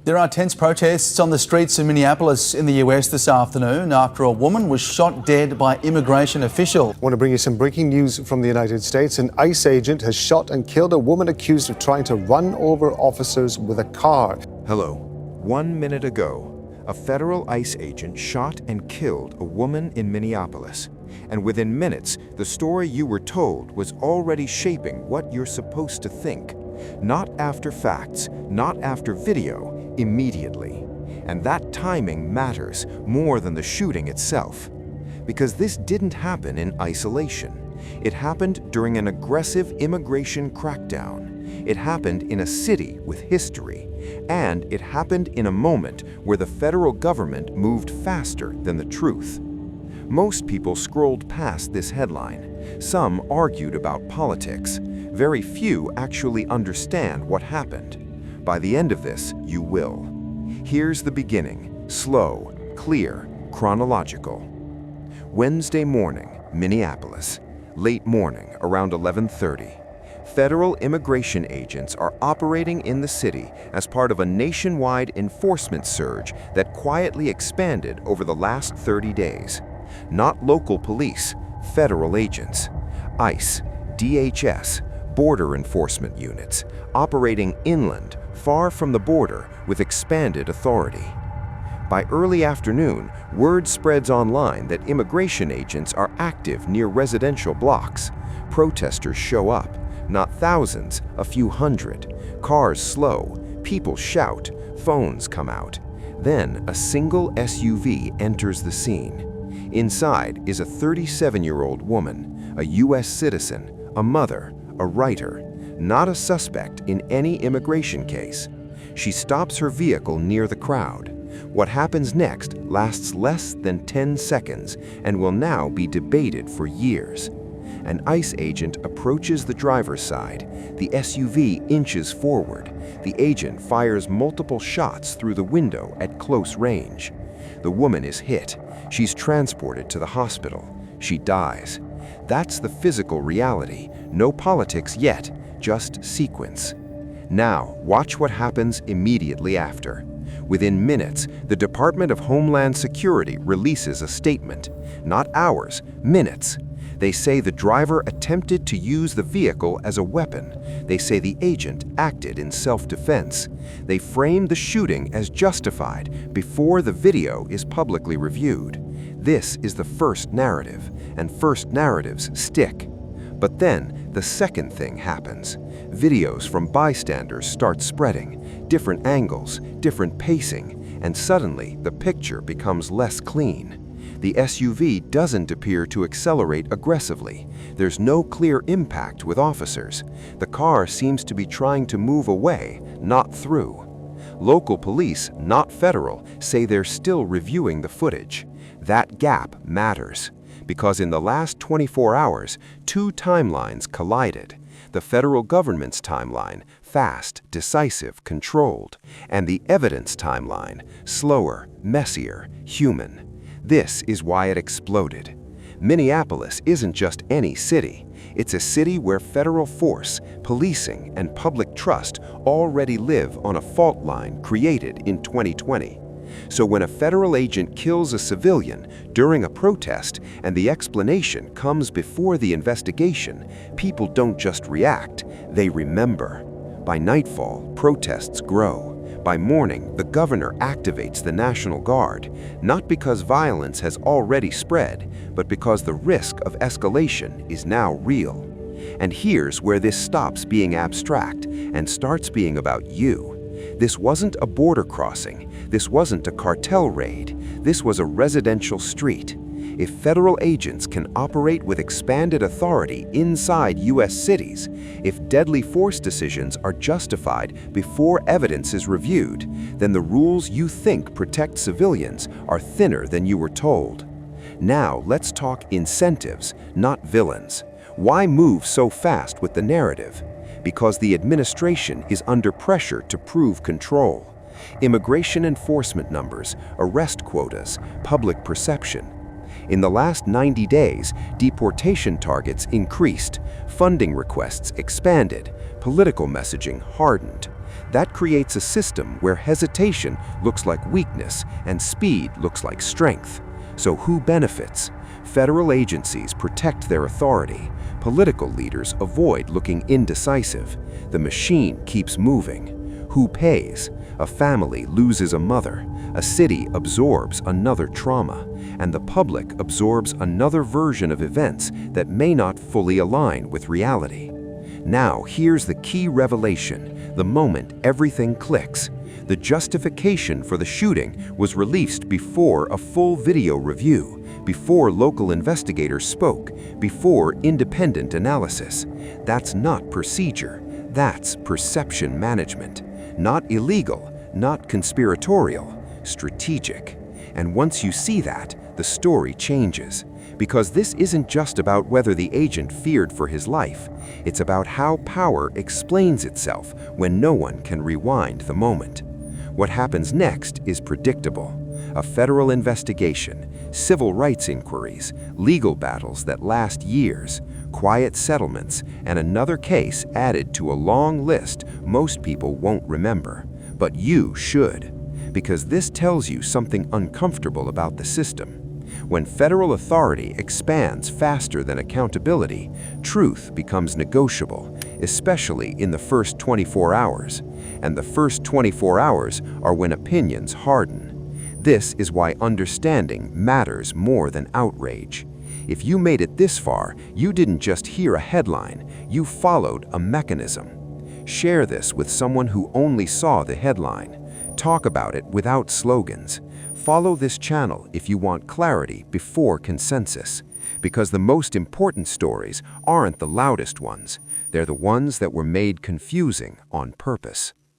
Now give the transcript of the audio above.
There are tense protests on the streets of Minneapolis in the US this afternoon after a woman was shot dead by immigration officials. I want to bring you some breaking news from the United States. An ICE agent has shot and killed a woman accused of trying to run over officers with a car. Hello. 1 minute ago, a federal ICE agent shot and killed a woman in Minneapolis. And within minutes, the story you were told was already shaping what you're supposed to think. Not after facts, not after video, immediately. And that timing matters more than the shooting itself. Because this didn't happen in isolation. It happened during an aggressive immigration crackdown. It happened in a city with history. And it happened in a moment where the federal government moved faster than the truth. Most people scrolled past this headline. Some argued about politics. Very few actually understand what happened. By the end of this, you will. Here's the beginning, slow, clear, chronological. Wednesday morning, Minneapolis. Late morning, around 11:30. Federal immigration agents are operating in the city as part of a nationwide enforcement surge that quietly expanded over the last 30 days. Not local police, federal agents. ICE, DHS, border enforcement units, operating inland, far from the border with expanded authority. By early afternoon, word spreads online that immigration agents are active near residential blocks. Protesters show up, not thousands, a few hundred. Cars slow, people shout, phones come out. Then a single SUV enters the scene. Inside is a 37-year-old woman, a U.S. citizen, a mother, a writer, not a suspect in any immigration case. She stops her vehicle near the crowd. What happens next lasts less than 10 seconds and will now be debated for years. An ICE agent approaches the driver's side. The SUV inches forward. The agent fires multiple shots through the window at close range. The woman is hit. She's transported to the hospital. She dies. That's the physical reality. No politics yet, just sequence. Now, watch what happens immediately after. Within minutes, the Department of Homeland Security releases a statement. Not hours, minutes. They say the driver attempted to use the vehicle as a weapon. They say the agent acted in self-defense. They frame the shooting as justified before the video is publicly reviewed. This is the first narrative, and first narratives stick. But then, the second thing happens. Videos from bystanders start spreading, different angles, different pacing, and suddenly the picture becomes less clean. The SUV doesn't appear to accelerate aggressively. There's no clear impact with officers. The car seems to be trying to move away, not through. Local police, not federal, say they're still reviewing the footage. That gap matters, because in the last 24 hours, two timelines collided. The federal government's timeline, fast, decisive, controlled, and the evidence timeline, slower, messier, human. This is why it exploded. Minneapolis isn't just any city. It's a city where federal force, policing, and public trust already live on a fault line created in 2020. So when a federal agent kills a civilian during a protest and the explanation comes before the investigation, people don't just react, they remember. By nightfall, protests grow. By morning, the governor activates the National Guard, not because violence has already spread, but because the risk of escalation is now real. And here's where this stops being abstract and starts being about you. This wasn't a border crossing. This wasn't a cartel raid. This was a residential street. If federal agents can operate with expanded authority inside U.S. cities, if deadly force decisions are justified before evidence is reviewed, then the rules you think protect civilians are thinner than you were told. Now let's talk incentives, not villains. Why move so fast with the narrative? Because the administration is under pressure to prove control. Immigration enforcement numbers, arrest quotas, public perception. In the last 90 days, deportation targets increased, funding requests expanded, political messaging hardened. That creates a system where hesitation looks like weakness and speed looks like strength. So who benefits? Federal agencies protect their authority. Political leaders avoid looking indecisive. The machine keeps moving. Who pays? A family loses a mother. A city absorbs another trauma. And the public absorbs another version of events that may not fully align with reality. Now, here's the key revelation, the moment everything clicks. The justification for the shooting was released before a full video review, before local investigators spoke, before independent analysis. That's not procedure, that's perception management. Not illegal, not conspiratorial, strategic. And once you see that, the story changes. Because this isn't just about whether the agent feared for his life. It's about how power explains itself when no one can rewind the moment. What happens next is predictable. A federal investigation, civil rights inquiries, legal battles that last years, quiet settlements, and another case added to a long list most people won't remember. But you should. Because this tells you something uncomfortable about the system. When federal authority expands faster than accountability, truth becomes negotiable, especially in the first 24 hours. And the first 24 hours are when opinions harden. This is why understanding matters more than outrage. If you made it this far, you didn't just hear a headline, you followed a mechanism. Share this with someone who only saw the headline. Talk about it without slogans. Follow this channel if you want clarity before consensus. Because the most important stories aren't the loudest ones. They're the ones that were made confusing on purpose.